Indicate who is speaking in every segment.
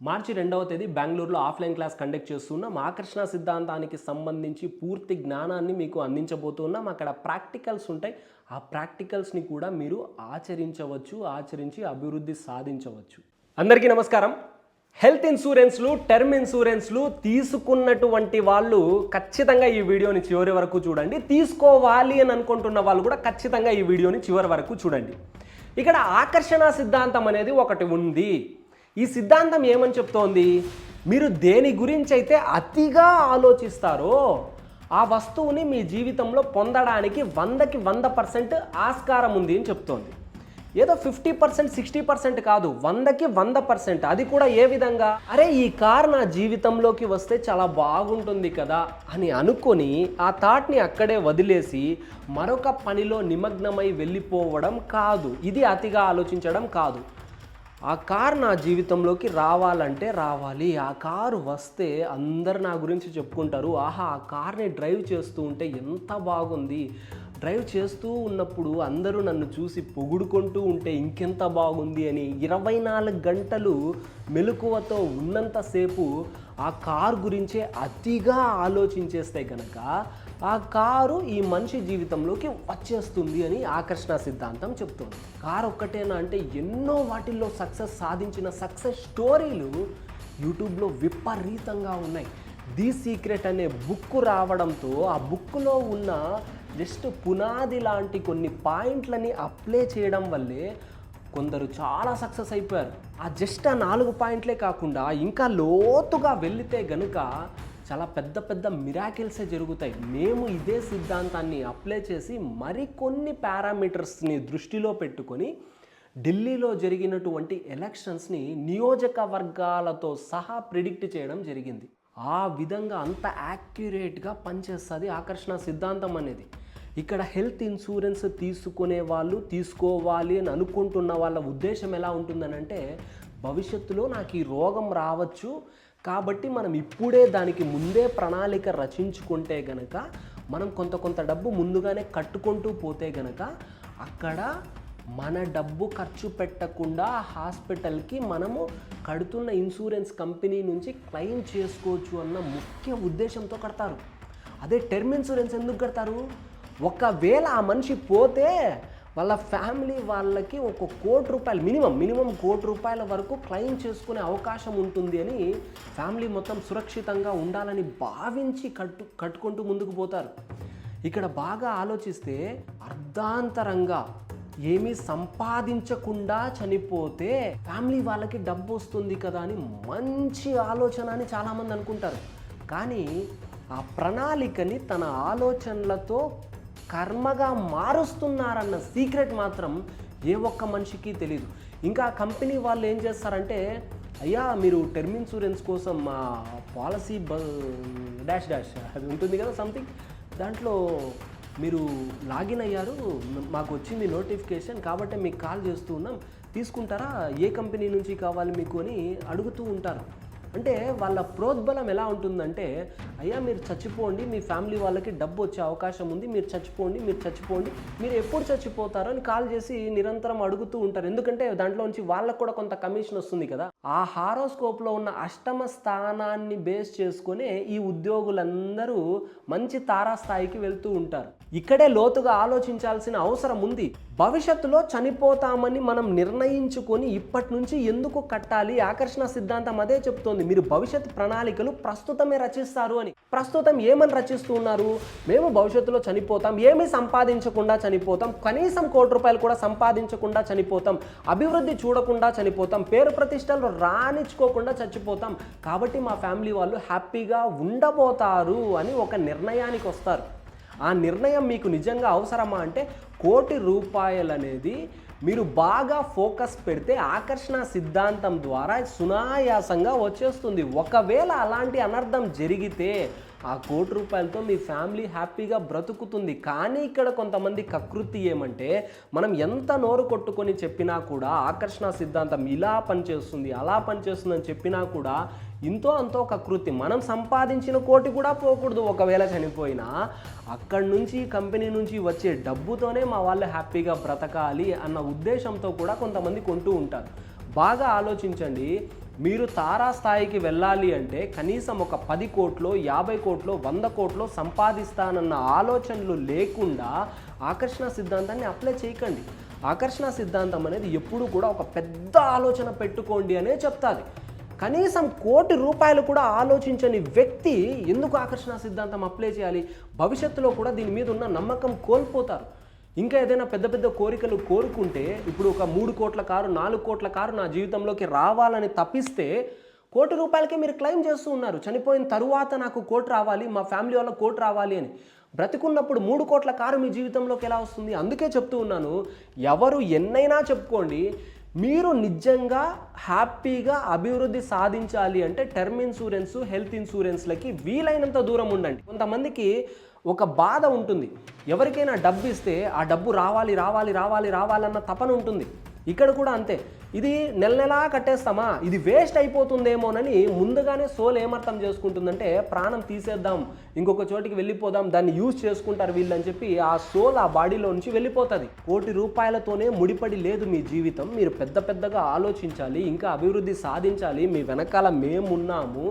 Speaker 1: మార్చి 2వ తేదీ బెంగళూరులో ఆఫ్లైన్ క్లాస్ కండక్ట్ చేస్తున్నాం. ఆకర్షణ సిద్ధాంతానికి సంబంధించి పూర్తి జ్ఞానాన్ని మీకు అందించబోతున్నాం. అక్కడ ప్రాక్టికల్స్ ఉంటాయి. ఆ ప్రాక్టికల్స్ని కూడా మీరు ఆచరించి అభివృద్ధి సాధించవచ్చు. అందరికీ నమస్కారం. హెల్త్ ఇన్సూరెన్స్లు, టర్మ్ ఇన్సూరెన్స్లు తీసుకున్నటువంటి వాళ్ళు ఖచ్చితంగా ఈ వీడియోని చివరి వరకు చూడండి. తీసుకోవాలి అని అనుకుంటున్న వాళ్ళు కూడా ఖచ్చితంగా ఈ వీడియోని చివరి వరకు చూడండి. ఇక్కడ ఆకర్షణ సిద్ధాంతం అనేది ఒకటి ఉంది. ఈ సిద్ధాంతం ఏమని చెప్తోంది? మీరు దేని గురించి అయితే అతిగా ఆలోచిస్తారో ఆ వస్తువుని మీ జీవితంలో పొందడానికి 100కి 100% ఆస్కారం ఉంది అని చెప్తోంది. ఏదో 50%, 60% కాదు, 100కి 100%. అది కూడా ఏ విధంగా? అరే ఈ కార్ నా జీవితంలోకి వస్తే చాలా బాగుంటుంది కదా అని అనుకొని ఆ థాట్ని అక్కడే వదిలేసి మరొక పనిలో నిమగ్నమై వెళ్ళిపోవడం కాదు. ఇది అతిగా ఆలోచించడం కాదు. ఆ కార్ నా జీవితంలోకి రావాలంటే రావాలి. ఆ కారు వస్తే అందరు నా గురించి చెప్పుకుంటారు, ఆహా ఆ కార్ని డ్రైవ్ చేస్తూ ఉంటే ఎంత బాగుంది, డ్రైవ్ చేస్తూ ఉన్నప్పుడు అందరూ నన్ను చూసి పొగుడుకుంటూ ఉంటే ఇంకెంత బాగుంది అని 24 గంటలు మెలకువతో ఉన్నంతసేపు ఆ కారు గురించే అతిగా ఆలోచించేస్తే కనుక ఆ కారు ఈ మనిషి జీవితంలోకి వచ్చేస్తుంది అని ఆకర్షణ సిద్ధాంతం చెప్తుంది. కారు ఒక్కటేనా అంటే ఎన్నో వాటిల్లో సక్సెస్ సాధించిన సక్సెస్ స్టోరీలు యూట్యూబ్లో విపరీతంగా ఉన్నాయి. ది సీక్రెట్ అనే బుక్ రావడంతో ఆ బుక్లో ఉన్న జస్ట్ పునాది లాంటి కొన్ని పాయింట్లని అప్లై చేయడం వల్లే కొందరు చాలా సక్సెస్ అయిపోయారు. ఆ జస్ట్ ఆ 4 పాయింట్లే కాకుండా ఇంకా లోతుగా వెళితే గనుక చాలా పెద్ద పెద్ద మిరాకిల్సే జరుగుతాయి. మేము ఇదే సిద్ధాంతాన్ని అప్లై చేసి మరికొన్ని పారామీటర్స్ని దృష్టిలో పెట్టుకొని ఢిల్లీలో జరిగినటువంటి ఎలక్షన్స్ని నియోజకవర్గాలతో సహా ప్రిడిక్ట్ చేయడం జరిగింది. ఆ విధంగా అంత యాక్యురేట్గా పనిచేస్తుంది ఆకర్షణ సిద్ధాంతం అనేది. ఇక్కడ హెల్త్ ఇన్సూరెన్స్ తీసుకునే వాళ్ళు, తీసుకోవాలి అని అనుకుంటున్న వాళ్ళ ఉద్దేశం ఎలా ఉంటుందని అంటే, భవిష్యత్తులో నాకు ఈ రోగం రావచ్చు కాబట్టి మనం ఇప్పుడే దానికి ముందే ప్రణాళిక రచించుకుంటే గనక, మనం కొంత డబ్బు ముందుగానే కట్టుకుంటూ పోతే గనక అక్కడ మన డబ్బు ఖర్చు పెట్టకుండా హాస్పిటల్కి మనము కడుతున్న ఇన్సూరెన్స్ కంపెనీ నుంచి క్లెయిమ్ చేసుకోవచ్చు అన్న ముఖ్య ఉద్దేశంతో కడతారు. అదే టర్మ్ ఇన్సూరెన్స్ ఎందుకు కడతారు? ఒకవేళ ఆ మనిషి పోతే వాళ్ళ ఫ్యామిలీ వాళ్ళకి ₹1 కోటి మినిమం ₹1 కోటి వరకు క్లెయిమ్ చేసుకునే అవకాశం ఉంటుంది అని ఫ్యామిలీ మొత్తం సురక్షితంగా ఉండాలని భావించి కట్టుకుంటూ ముందుకు పోతారు. ఇక్కడ బాగా ఆలోచిస్తే అర్ధాంతరంగా ఏమీ సంపాదించకుండా చనిపోతే ఫ్యామిలీ వాళ్ళకి డబ్బు వస్తుంది కదా అని మంచి ఆలోచన అని చాలామంది అనుకుంటారు. కానీ ఆ ప్రణాళికని తన ఆలోచనలతో కర్మగా మారుస్తున్నారన్న సీక్రెట్ మాత్రం ఏ ఒక్క మనిషికి తెలీదు. ఇంకా కంపెనీ వాళ్ళు ఏం చేస్తారంటే, అయ్యా మీరు టర్మ్ ఇన్సూరెన్స్ కోసం మా పాలసీ డాష్ అది ఉంటుంది కదా సంథింగ్, దాంట్లో మీరు లాగిన్ అయ్యారు, మాకు వచ్చింది నోటిఫికేషన్ కాబట్టి మీకు కాల్ చేస్తూ ఉన్నాం, తీసుకుంటారా, ఏ కంపెనీ నుంచి కావాలి మీకు అని అడుగుతూ ఉంటారు. అంటే వాళ్ళ ప్రోద్బలం ఎలా ఉంటుందంటే, అయ్యా మీరు చచ్చిపోండి, మీ ఫ్యామిలీ వాళ్ళకి డబ్బు వచ్చే అవకాశం ఉంది, మీరు చచ్చిపోండి, మీరు ఎప్పుడు చచ్చిపోతారో అని కాల్ చేసి నిరంతరం అడుగుతూ ఉంటారు. ఎందుకంటే దాంట్లోంచి వాళ్ళకు కూడా కొంత కమిషన్ వస్తుంది కదా. ఆ హారోస్కోప్లో ఉన్న అష్టమ స్థానాన్ని బేస్ చేసుకునే ఈ ఉద్యోగులందరూ మంచి తారాస్థాయికి వెళ్తూ ఉంటారు. ఇక్కడే లోతుగా ఆలోచించాల్సిన అవసరం ఉంది. భవిష్యత్తులో చనిపోతామని మనం నిర్ణయించుకొని ఇప్పటి నుంచి ఎందుకు కట్టాలి? ఆకర్షణ సిద్ధాంతం అదే చెప్తోంది. మీరు భవిష్యత్ ప్రణాళికలు ప్రస్తుతమే రచిస్తారు అని. ప్రస్తుతం ఏమని రచిస్తూ ఉన్నారు? మేము భవిష్యత్తులో చనిపోతాం, ఏమీ సంపాదించకుండా చనిపోతాం, కనీసం ₹1 కోటి కూడా సంపాదించకుండా చనిపోతాం, అభివృద్ధి చూడకుండా చనిపోతాం, పేరు ప్రతిష్టలు రాణించుకోకుండా చచ్చిపోతాం, కాబట్టి మా ఫ్యామిలీ వాళ్ళు హ్యాపీగా ఉండబోతారు అని ఒక నిర్ణయానికి వస్తారు. ఆ నిర్ణయం మీకు నిజంగా అవసరమా అంటే, ₹1 కోటి అనేది మీరు బాగా ఫోకస్ పెడితే ఆకర్షణ సిద్ధాంతం ద్వారా సునాయాసంగా వచ్చేస్తుంది. ఒకవేళ అలాంటి అనర్థం జరిగితే ఆ ₹1 కోటితో మీ ఫ్యామిలీ హ్యాపీగా బ్రతుకుతుంది. కానీ ఇక్కడ కొంతమంది కకృతి ఏమంటే, మనం ఎంత నోరు కొట్టుకొని చెప్పినా కూడా ఆకర్షణ సిద్ధాంతం ఇలా పనిచేస్తుంది, అలా పనిచేస్తుంది అని చెప్పినా కూడా ఇంతో అంతో కకృతి. మనం సంపాదించిన ₹1 కోటి కూడా పోకూడదు. ఒకవేళ చనిపోయినా అక్కడి నుంచి కంపెనీ నుంచి వచ్చే డబ్బుతోనే మా వాళ్ళు హ్యాపీగా బ్రతకాలి అన్న ఉద్దేశంతో కూడా కొంతమంది కొంటూ ఉంటారు. బాగా ఆలోచించండి. మీరు తారాస్థాయికి వెళ్ళాలి అంటే కనీసం ఒక 10 కోట్లో 50 కోట్లో 100 కోట్లో సంపాదిస్తానన్న ఆలోచనలు లేకుండా ఆకర్షణ సిద్ధాంతాన్ని అప్లై చేయకండి. ఆకర్షణ సిద్ధాంతం అనేది ఎప్పుడూ కూడా ఒక పెద్ద ఆలోచన పెట్టుకోండి అనే చెప్తాది. కనీసం ₹1,00,00,000 కూడా ఆలోచించని వ్యక్తి ఎందుకు ఆకర్షణ సిద్ధాంతం అప్లై చేయాలి? భవిష్యత్తులో కూడా దీని మీద ఉన్న నమ్మకం కోల్పోతారు. ఇంకా ఏదైనా పెద్ద పెద్ద కోరికలు కోరుకుంటే, ఇప్పుడు ఒక 3 కోట్ల కారు 4 కోట్ల కారు నా జీవితంలోకి రావాలని తప్పిస్తే ₹1,00,00,000కే మీరు క్లెయిమ్ చేస్తూ ఉన్నారు. చనిపోయిన తరువాత నాకు 1,00,00,000 రావాలి, మా ఫ్యామిలీ వాళ్ళకి 1,00,00,000 రావాలి అని. బ్రతికున్నప్పుడు 3 కోట్ల కారు మీ జీవితంలోకి ఎలా వస్తుంది? అందుకే చెప్తూ ఉన్నాను, ఎవరు ఎన్నైనా చెప్పుకోండి, మీరు నిజంగా హ్యాపీగా అభివృద్ధి సాధించాలి అంటే టర్మ్ ఇన్సూరెన్స్, హెల్త్ ఇన్సూరెన్స్లకి వీలైనంత దూరం ఉండండి. కొంతమందికి ఒక బాధ ఉంటుంది. ఎవరికైనా డబ్బు ఇస్తే ఆ డబ్బు రావాలి రావాలి రావాలి రావాలన్న తపన ఉంటుంది. ఇక్కడ కూడా అంతే. ఇది నెల నెలా కట్టేస్తామా, ఇది వేస్ట్ అయిపోతుందేమోనని ముందుగానే సోల్ ఏమర్థం చేసుకుంటుందంటే ప్రాణం తీసేద్దాం, ఇంకొక చోటికి వెళ్ళిపోదాం, దాన్ని యూజ్ చేసుకుంటారు వీళ్ళని చెప్పి ఆ సోల్ ఆ బాడీలో నుంచి వెళ్ళిపోతుంది. ₹1,00,00,000తోనే ముడిపడి లేదు మీ జీవితం. మీరు పెద్ద పెద్దగా ఆలోచించాలి, ఇంకా అభివృద్ధి సాధించాలి. మీ వెనకాల మేమున్నాము,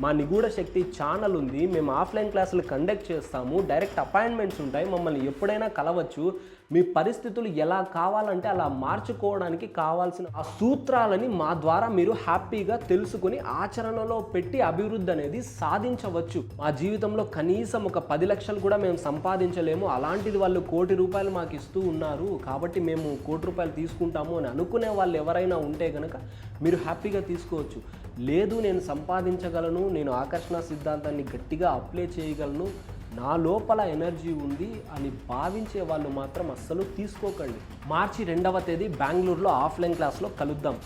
Speaker 1: మా నిగూఢ శక్తి ఛానల్ ఉంది, మేము ఆఫ్లైన్ క్లాసులు కండక్ట్ చేస్తాము, డైరెక్ట్ అపాయింట్మెంట్స్ ఉంటాయి, మమ్మల్ని ఎప్పుడైనా కలవచ్చు. మీ పరిస్థితులు ఎలా కావాలంటే అలా మార్చుకోవడానికి కావాల్సిన ఆ సూత్రాలని మా ద్వారా మీరు హ్యాపీగా తెలుసుకుని ఆచరణలో పెట్టి అభివృద్ధి అనేది సాధించవచ్చు. మా జీవితంలో కనీసం ఒక 10 లక్షలు కూడా మేము సంపాదించలేము, అలాంటిది వాళ్ళు ₹1,00,00,000 మాకు ఇస్తూ ఉన్నారు, కాబట్టి మేము ₹1,00,00,000 తీసుకుంటాము అని అనుకునే వాళ్ళు ఎవరైనా ఉంటే కనుక మీరు హ్యాపీగా తీసుకోవచ్చు. లేదు, నేను సంపాదించగలను, నేను ఆకర్షణ సిద్ధాంతాన్ని గట్టిగా అప్లై చేయగలను, నా లోపల ఎనర్జీ ఉంది అని భావించే వాళ్ళు మాత్రం అస్సలు తీసుకోకండి. మార్చి 2వ తేదీ బెంగళూరులో ఆఫ్లైన్ క్లాస్లో కలుద్దాం.